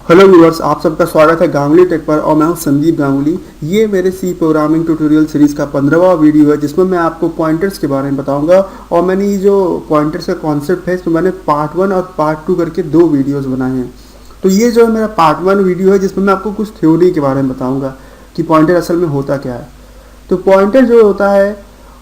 Hello viewers, आप सबका स्वागत है गांगुली टेक पर और मैं हूं संदीप गांगुली। ये मेरे सी प्रोग्रामिंग ट्यूटोरियल सीरीज़ का 15वां वीडियो है जिसमें मैं आपको पॉइंटर्स के बारे में बताऊंगा। और मैंने ये जो पॉइंटर्स का कॉन्सेप्ट है इसमें मैंने पार्ट 1 और पार्ट 2 करके 2 वीडियोस बनाए हैं। तो ये जो है मेरा पार्ट 1 वीडियो है जिसमें मैं आपको कुछ थ्योरी के बारे में बताऊँगा कि पॉइंटर असल में होता क्या है। तो पॉइंटर जो होता है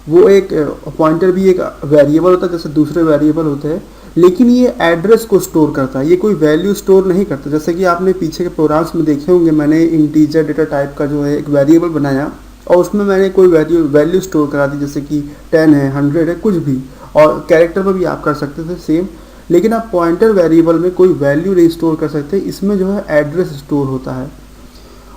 वो एक पॉइंटर भी एक वेरिएबल होता है जैसे दूसरे वेरिएबल होते हैं, लेकिन ये एड्रेस को स्टोर करता है, ये कोई वैल्यू स्टोर नहीं करता। जैसे कि आपने पीछे के प्रोग्राम्स में देखे होंगे, मैंने इंटीजर डेटा टाइप का जो है एक वेरिएबल बनाया और उसमें मैंने कोई वैल्यू स्टोर करा दी, जैसे कि 10 है, 100 है, कुछ भी। और कैरेक्टर में भी आप कर सकते थे सेम, लेकिन आप पॉइंटर वेरिएबल में कोई वैल्यू नहीं स्टोर कर सकते, इसमें जो है एड्रेस स्टोर होता है।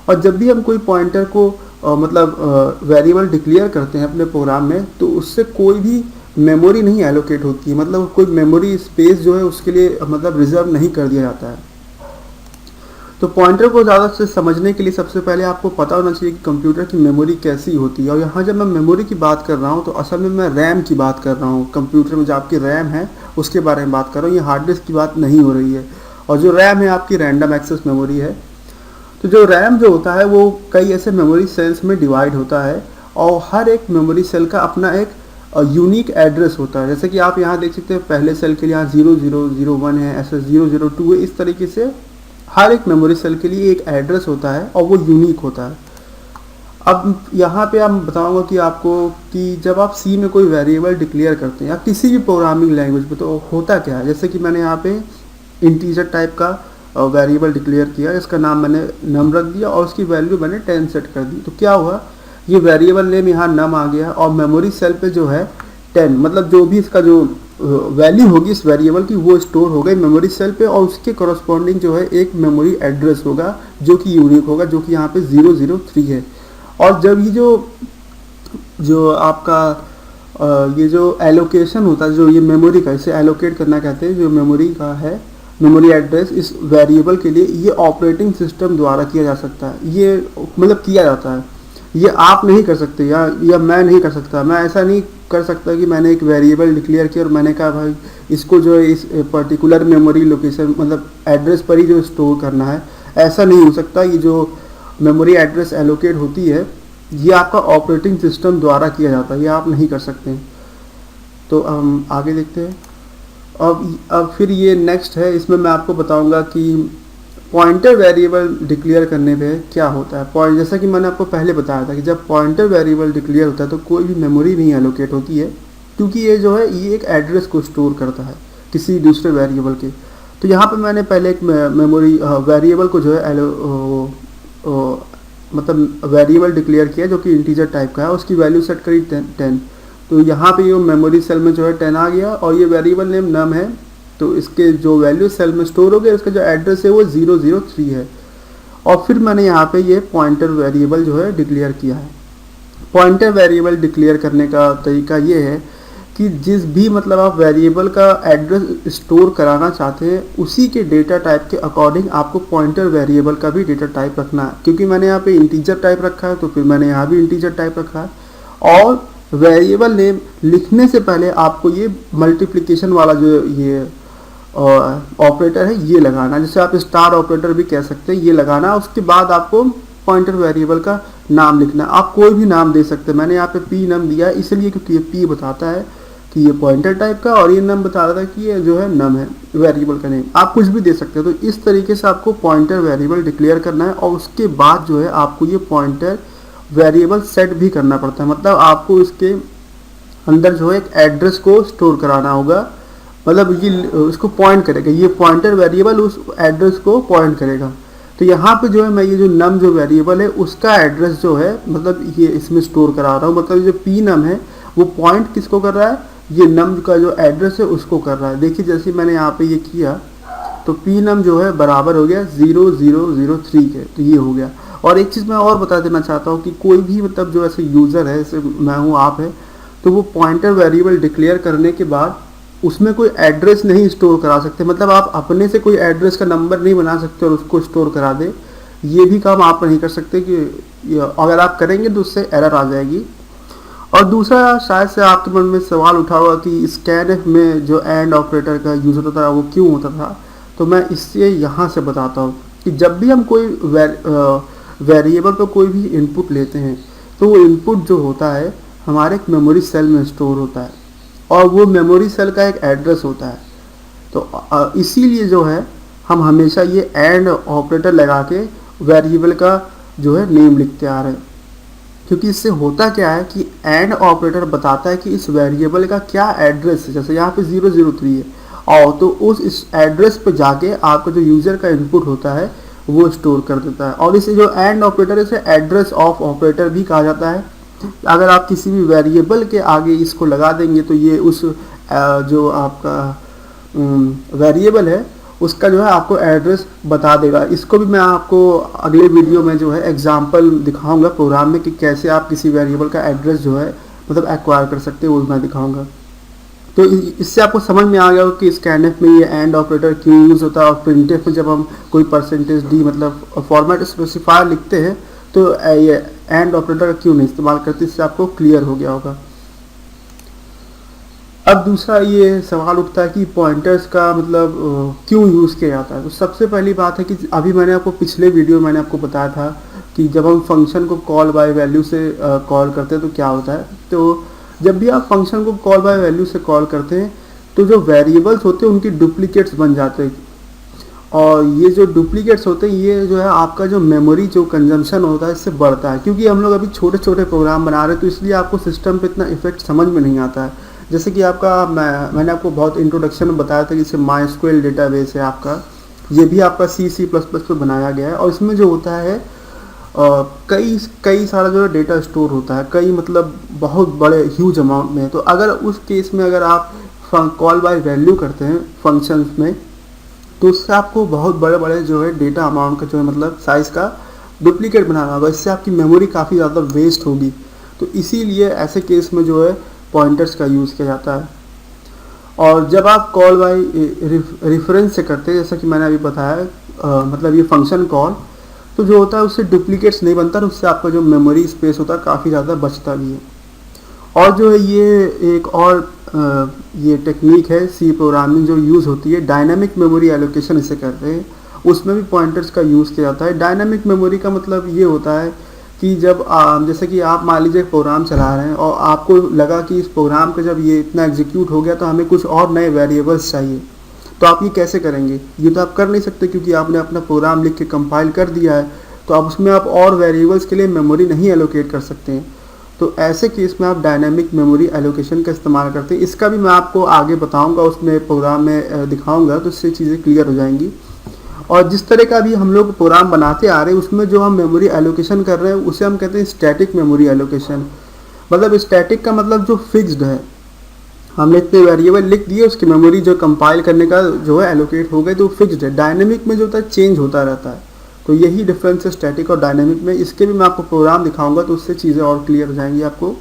और जब भी हम कोई पॉइंटर को वेरिएबल डिक्लेयर करते हैं अपने प्रोग्राम में, तो उससे कोई भी मेमोरी नहीं एलोकेट होती है, मतलब कोई मेमोरी स्पेस जो है उसके लिए मतलब रिजर्व नहीं कर दिया जाता है। तो पॉइंटर को ज़्यादा से समझने के लिए सबसे पहले आपको पता होना चाहिए कि कंप्यूटर की मेमोरी कैसी होती है। और यहाँ जब मैं मेमोरी की बात कर रहा हूँ तो असल में मैं रैम की बात कर रहा हूँ। कंप्यूटर में जो आपकी रैम है उसके बारे में बात कर रहा हूँ, ये हार्ड डिस्क की बात नहीं हो रही है। और जो रैम है आपकी रैंडम एक्सेस मेमोरी है। तो जो रैम जो होता है वो कई ऐसे मेमोरी सेल्स में डिवाइड होता है और हर एक मेमोरी सेल का अपना एक यूनिक एड्रेस होता है। जैसे कि आप यहाँ देख सकते हैं, पहले सेल के लिए यहाँ 0001 है, ऐसे 002 है। इस तरीके से हर एक मेमोरी सेल के लिए एक एड्रेस होता है और वो यूनिक होता है। अब यहाँ पे हम बताऊंगा कि आपको कि जब आप सी में कोई वेरिएबल डिक्लेयर करते हैं या किसी भी प्रोग्रामिंग लैंग्वेज में, तो होता क्या है। जैसे कि मैंने यहाँ पे इंटीजर टाइप का वेरिएबल डिक्लेयर किया, इसका नाम मैंने नम रख दिया और उसकी वैल्यू मैंने 10 सेट कर दी। तो क्या हुआ, ये वेरिएबल नेम यहाँ नम आ गया और मेमोरी सेल पे जो है 10, मतलब जो भी इसका जो वैल्यू होगी इस वेरिएबल की वो स्टोर हो गई मेमोरी सेल पे। और उसके करस्पॉन्डिंग जो है एक मेमोरी एड्रेस होगा जो कि यूनिक होगा, जो कि यहाँ पे 003 है। और जब ये जो आपका ये जो एलोकेशन होता है, जो ये मेमोरी का, इसे एलोकेट करना कहते हैं, जो मेमोरी का है मेमोरी एड्रेस, इस वेरिएबल के लिए ये ऑपरेटिंग सिस्टम द्वारा किया जा सकता है। ये मतलब किया जाता है, ये आप नहीं कर सकते या मैं नहीं कर सकता। मैं ऐसा नहीं कर सकता कि मैंने एक वेरिएबल डिक्लेयर किया और मैंने कहा भाई इसको जो है इस पर्टिकुलर मेमोरी लोकेशन मतलब एड्रेस पर ही जो स्टोर करना है, ऐसा नहीं हो सकता। ये जो मेमोरी एड्रेस एलोकेट होती है ये आपका ऑपरेटिंग सिस्टम द्वारा किया जाता है, ये आप नहीं कर सकते। तो हम आगे देखते हैं। अब फिर ये नेक्स्ट है, इसमें मैं आपको बताऊंगा कि पॉइंटर वेरिएबल डिक्लेयर करने पे क्या होता है। पॉइंट, जैसा कि मैंने आपको पहले बताया था कि जब पॉइंटर वेरिएबल डिक्लेयर होता है तो कोई भी मेमोरी नहीं एलोकेट होती है, क्योंकि ये जो है ये एक एड्रेस को स्टोर करता है किसी दूसरे वेरिएबल के। तो यहाँ पे मैंने पहले एक मेमोरी वेरिएबल को जो है मतलब वेरिएबल डिक्लेयर किया जो कि इंटीजर टाइप का है, उसकी वैल्यू सेट करी 10। तो यहाँ पे ये मेमोरी सेल में जो है 10 आ गया और ये वेरिएबल नेम नम है, तो इसके जो वैल्यू सेल में स्टोर हो गया, इसका जो एड्रेस है वो 003 है। और फिर मैंने यहाँ पे ये पॉइंटर वेरिएबल जो है डिक्लेयर किया है। पॉइंटर वेरिएबल डिक्लेयर करने का तरीका ये है कि जिस भी मतलब आप वेरिएबल का एड्रेस स्टोर कराना चाहते हैं उसी के डेटा टाइप के अकॉर्डिंग आपको पॉइंटर वेरिएबल का भी डेटा टाइप रखना है। क्योंकि मैंने यहाँ पे इंटीजर टाइप रखा है तो फिर मैंने यहाँ भी इंटीजर टाइप रखा है। और वेरिएबल नेम लिखने से पहले आपको ये मल्टीप्लिकेशन वाला जो ये ऑपरेटर है ये लगाना, जैसे आप स्टार ऑपरेटर भी कह सकते हैं, ये लगाना। उसके बाद आपको पॉइंटर वेरिएबल का नाम लिखना। आप कोई भी नाम दे सकते हैं, मैंने यहाँ पे पी नम दिया है इसलिए क्योंकि ये पी बताता है कि ये पॉइंटर टाइप का और ये नम बता रहा था कि ये जो है नम है वेरिएबल का नेम। आप कुछ भी दे सकते हो। तो इस तरीके से आपको पॉइंटर वेरिएबल डिक्लेयर करना है और उसके बाद जो है आपको ये पॉइंटर वेरिएबल सेट भी करना पड़ता है। मतलब आपको इसके अंदर जो है एक एड्रेस को स्टोर कराना होगा, मतलब ये उसको पॉइंट करेगा, ये पॉइंटर वेरिएबल उस एड्रेस को पॉइंट करेगा। तो यहाँ पे जो है मैं ये जो नम जो वेरिएबल है उसका एड्रेस जो है मतलब ये इसमें स्टोर करा रहा हूँ। मतलब जो पी नम है वो पॉइंट किसको कर रहा है, ये नम का जो एड्रेस है उसको कर रहा है। देखिए जैसे मैंने यहाँ पे ये किया तो पी नम जो है बराबर हो गया 0003 के, तो ये हो गया। और एक चीज़ मैं और बता देना चाहता हूँ कि कोई भी मतलब जो ऐसे यूज़र है, जैसे मैं हूँ आप है, तो वो पॉइंटर वेरिएबल डिक्लेयर करने के बाद उसमें कोई एड्रेस नहीं स्टोर करा सकते। मतलब आप अपने से कोई एड्रेस का नंबर नहीं बना सकते और उसको स्टोर करा दे, ये भी काम आप नहीं कर सकते कि अगर आप करेंगे तो उससे एरर आ जाएगी। और दूसरा, शायद से आपके मन में सवाल उठा होगा कि स्कैनएफ में जो एंड ऑपरेटर का यूज़ होता था वो क्यों होता था, तो मैं इससे यहाँ से बताता हूँ। कि जब भी हम कोई वेरिएबल पर कोई भी इनपुट लेते हैं तो वो इनपुट जो होता है हमारे एक मेमोरी सेल में स्टोर होता है और वो मेमोरी सेल का एक एड्रेस होता है। तो इसीलिए जो है हम हमेशा ये एंड ऑपरेटर लगा के वेरिएबल का जो है नेम लिखते आ रहे हैं, क्योंकि इससे होता क्या है कि एंड ऑपरेटर बताता है कि इस वेरिएबल का क्या एड्रेस है। जैसे यहाँ पे 003 है और तो उस इस एड्रेस पे जाके आपका जो यूज़र का इनपुट होता है वो स्टोर कर देता है। और इसे जो एंड ऑपरेटर है इसे एड्रेस ऑफ ऑपरेटर भी कहा जाता है। अगर आप किसी भी वेरिएबल के आगे इसको लगा देंगे तो ये उस जो आपका वेरिएबल है उसका जो है आपको एड्रेस बता देगा। इसको भी मैं आपको अगले वीडियो में जो है एग्जांपल दिखाऊंगा प्रोग्राम में कि कैसे आप किसी वेरिएबल का एड्रेस जो है मतलब एक्वायर कर सकते हैं, वो मैं दिखाऊंगा। तो इससे आपको समझ में आ गया हो कि स्कैनएफ में ये एंड ऑपरेटर क्यों यूज़ होता है और प्रिंटएफ में जब हम कोई %d मतलब फॉर्मेट स्पेसिफायर लिखते हैं तो ये एंड ऑपरेटर क्यों नहीं इस्तेमाल करते, इससे आपको क्लियर हो गया होगा। अब दूसरा ये सवाल उठता है कि पॉइंटर्स का मतलब क्यों यूज़ किया जाता है। तो सबसे पहली बात है कि अभी मैंने आपको पिछले वीडियो मैंने आपको बताया था कि जब हम फंक्शन को कॉल बाय वैल्यू से कॉल करते हैं तो क्या होता है। तो जब भी आप फंक्शन को कॉल बाय वैल्यू से कॉल करते हैं तो जो वेरिएबल्स होते हैं उनकी डुप्लीकेट्स बन जाते हैं और ये जो डुप्लीकेट्स होते हैं ये जो है आपका जो मेमोरी जो कंजम्पशन होता है इससे बढ़ता है। क्योंकि हम लोग अभी छोटे छोटे प्रोग्राम बना रहे हैं तो इसलिए आपको सिस्टम पे इतना इफेक्ट समझ में नहीं आता है। जैसे कि आपका मैंने आपको बहुत इंट्रोडक्शन में बताया था कि जैसे MySQL डेटाबेस है आपका, ये भी आपका C++ पे बनाया गया है और इसमें जो होता है कई सारा जो है डेटा स्टोर होता है, कई मतलब बहुत बड़े ह्यूज अमाउंट में। तो अगर उस केस में अगर आप कॉल बाय वैल्यू करते हैं फंक्शंस में तो उससे आपको बहुत बड़े बड़े जो है डेटा अमाउंट का जो है मतलब साइज़ का डुप्लीकेट बनाना होगा, इससे आपकी मेमोरी काफ़ी ज़्यादा वेस्ट होगी। तो इसीलिए ऐसे केस में जो है पॉइंटर्स का यूज़ किया जाता है। और जब आप कॉल बाय रेफरेंस से करते हैं जैसा कि मैंने अभी बताया मतलब ये फंक्शन कॉल, तो जो होता है उससे डुप्लीकेट्स नहीं बनता, उससे आपका जो मेमोरी स्पेस होता है काफ़ी ज़्यादा बचता भी है। और जो है ये एक और ये टेक्निक है सी प्रोग्रामिंग जो यूज़ होती है, डायनामिक मेमोरी एलोकेशन इसे कहते हैं, उसमें भी पॉइंटर्स का यूज़ किया जाता है। डायनामिक मेमोरी का मतलब ये होता है कि जब जैसे कि आप मान लीजिए प्रोग्राम चला रहे हैं और आपको लगा कि इस प्रोग्राम का जब ये इतना एग्जीक्यूट हो गया तो हमें कुछ और नए वेरिएबल्स चाहिए, तो आप ये कैसे करेंगे? ये तो आप कर नहीं सकते क्योंकि आपने अपना प्रोग्राम लिख के कंपाइल कर दिया है, तो अब उसमें आप और वेरिएबल्स के लिए मेमोरी नहीं एलोकेट कर सकते हैं। तो ऐसे केस में आप डायनामिक मेमोरी एलोकेशन का इस्तेमाल करते हैं। इसका भी मैं आपको आगे बताऊंगा, उसमें प्रोग्राम में दिखाऊंगा, तो इससे चीज़ें क्लियर हो जाएंगी। और जिस तरह का भी हम लोग प्रोग्राम बनाते आ रहे हैं उसमें जो हम मेमोरी एलोकेशन कर रहे हैं उसे हम कहते हैं स्टैटिक मेमोरी एलोकेशन। मतलब स्टैटिक का मतलब जो फिक्स्ड है, हमने इतने वेरिएबल लिख दिए, उसकी मेमोरी जो कंपाइल करने का जो है एलोकेट हो गए तो फिक्स्ड है। डायनेमिक में जो होता है चेंज होता रहता है। तो यही डिफरेंस है स्टैटिक और डायनेमिक में। इसके भी मैं आपको प्रोग्राम दिखाऊंगा तो उससे चीज़ें और क्लियर हो जाएंगी आपको।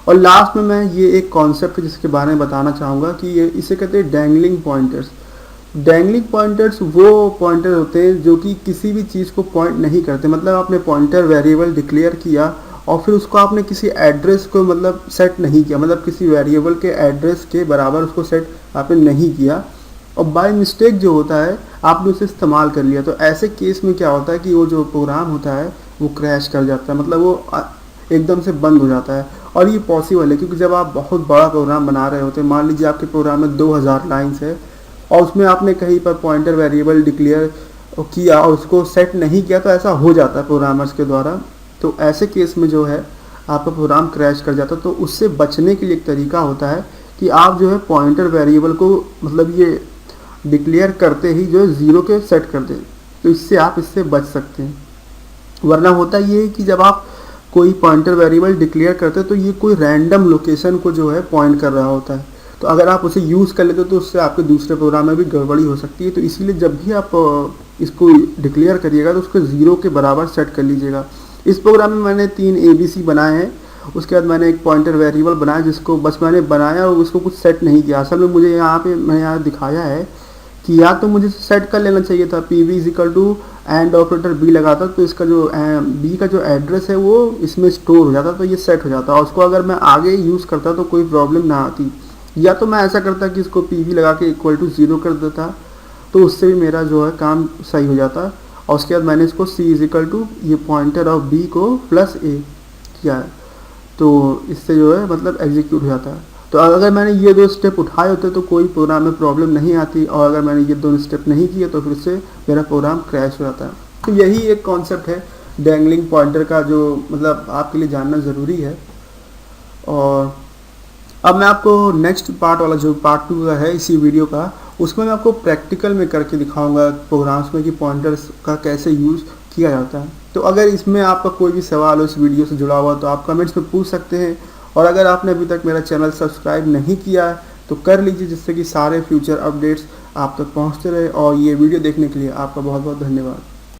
और लास्ट में मैं ये एक कॉन्सेप्ट जिसके बारे में बताना चाहूँगा कि ये इसे कहते हैं डैंगलिंग पॉइंटर्स। डैंगलिंग पॉइंटर्स वो पॉइंटर होते हैं जो कि किसी भी चीज़ को पॉइंट नहीं करते। मतलब आपने पॉइंटर वेरिएबल डिक्लेयर किया और फिर उसको आपने किसी एड्रेस को मतलब सेट नहीं किया, मतलब किसी वेरिएबल के एड्रेस के बराबर उसको सेट आपने नहीं किया और बाय मिस्टेक जो होता है आपने उसे इस्तेमाल कर लिया। तो ऐसे केस में क्या होता है कि वो जो प्रोग्राम होता है वो क्रैश कर जाता है, मतलब वो एकदम से बंद हो जाता है। और ये पॉसिबल है क्योंकि जब आप बहुत बड़ा प्रोग्राम बना रहे होते हैं, मान लीजिए आपके प्रोग्राम में 2000 लाइन्स है और उसमें आपने कहीं पर पॉइंटर वेरिएबल डिक्लेयर किया और उसको सेट नहीं किया, तो ऐसा हो जाता है प्रोग्रामर्स के द्वारा। तो ऐसे केस में जो है आपका प्रोग्राम क्रैश कर जाता है। तो उससे बचने के लिए एक तरीका होता है कि आप जो है पॉइंटर वेरिएबल को मतलब ये डिक्लेयर करते ही जो है 0 के सेट कर दें, तो इससे आप इससे बच सकते हैं। वरना होता ये है कि जब आप कोई पॉइंटर वेरिएबल डिक्लेयर करते हैं तो ये कोई रैंडम लोकेशन को जो है पॉइंट कर रहा होता है। तो अगर आप उसे यूज़ कर लेते हो तो उससे आपके दूसरे प्रोग्राम में भी गड़बड़ी हो सकती है। तो इसीलिए जब भी आप इसको डिक्लेयर करिएगा तो उसको 0 के बराबर सेट कर लीजिएगा। इस प्रोग्राम में मैंने 3 ABC बनाए हैं, उसके बाद मैंने एक पॉइंटर वेरिएबल बनाया जिसको बस मैंने बनाया और उसको कुछ सेट नहीं किया। असल में मुझे यहाँ पे मैंने यहाँ दिखाया है कि या तो मुझे सेट कर लेना चाहिए था, PV = एंड ऑपरेटर B लगाता तो इसका जो B का जो एड्रेस है वो इसमें स्टोर हो जाता, तो ये सेट हो जाता। और उसको अगर मैं आगे यूज़ करता तो कोई प्रॉब्लम ना आती। या तो मैं ऐसा करता कि इसको PV लगा के = 0 कर देता, तो तो उससे भी मेरा जो है काम सही हो जाता है। और उसके बाद मैंने इसको c इज इक्वल टू ये पॉइंटर ऑफ b को प्लस a किया है, तो इससे जो है मतलब एग्जीक्यूट हो जाता है। तो अगर मैंने ये 2 स्टेप उठाए होते तो कोई प्रोग्राम में प्रॉब्लम नहीं आती, और अगर मैंने ये 2 स्टेप नहीं किए तो फिर से मेरा प्रोग्राम क्रैश हो जाता है। तो यही एक कॉन्सेप्ट है डैंगलिंग पॉइंटर का, जो मतलब आपके लिए जानना ज़रूरी है। और अब मैं आपको नेक्स्ट पार्ट वाला जो पार्ट 2 का है इसी वीडियो का, उसमें मैं आपको प्रैक्टिकल में करके दिखाऊंगा प्रोग्राम्स में कि पॉइंटर्स का कैसे यूज़ किया जाता है। तो अगर इसमें आपका कोई भी सवाल हो इस वीडियो से जुड़ा हुआ तो आप कमेंट्स में पूछ सकते हैं। और अगर आपने अभी तक मेरा चैनल सब्सक्राइब नहीं किया है तो कर लीजिए, जिससे कि सारे फ्यूचर अपडेट्स आप तक पहुँचते रहे। और ये वीडियो देखने के लिए आपका बहुत बहुत धन्यवाद।